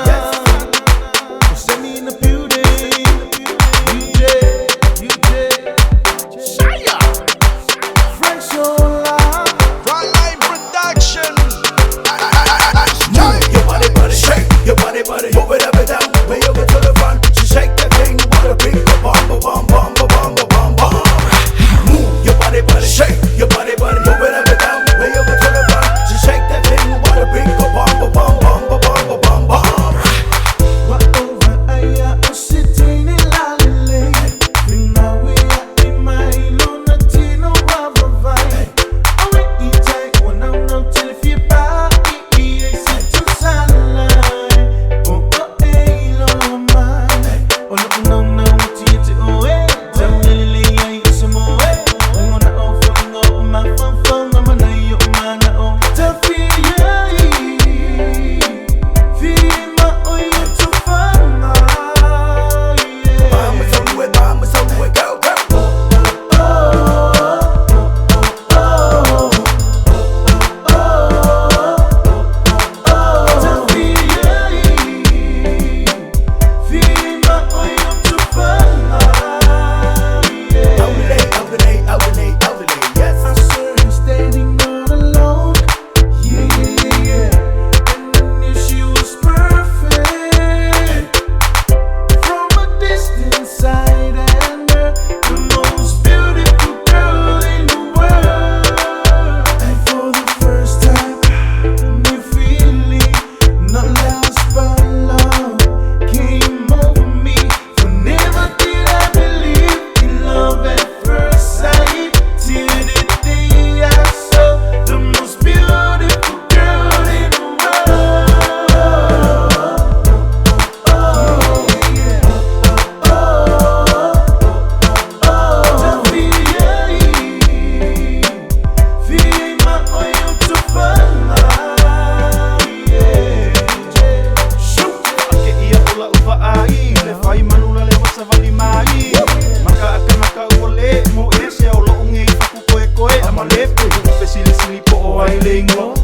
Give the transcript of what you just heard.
yes. Send me in the beauty. Shia. French Ola. Frontline Production. Move your body, body, shake your body, body, move it up and down, way over to the front. She shake that thing, what a big bum, bum, bum, bum, bum, bum. Move your body, body, shake your body, body, move it up and down, way over to the front. She shake that thing, what a big bum, bum, bum, bum, bum, bum, bum. Wa over aya usitini lalile. Binawe ya imailo na tino wavavai. Awe itai wana unautil fiba. Iye situ salai. Oh oh eilo mai. Ono una utiyete oe. Tamlele ya usamoe. Ngona ofu ngo umafafo. Ngama na yo umana o. Tafiya Fima oyo tufana. Mama, somewhere, go, go. Elderly, yes. I saw her standing all alone. Yeah. And I knew she was perfect. From a distance, I'd and her the most beautiful girl in the world. And for the first time, new feeling, not lost but love, came over me. For never did I believe in love at first sight. Till the day I saw the most beautiful girl in the world. Fima oyo tufana. Ake ia ula uva ai, le fai manula le wasa vali mai. Maka aka maka uole, mo e se o lo unge i faku koe koe. Ama lepe, upe sili sili po o ai le ingo.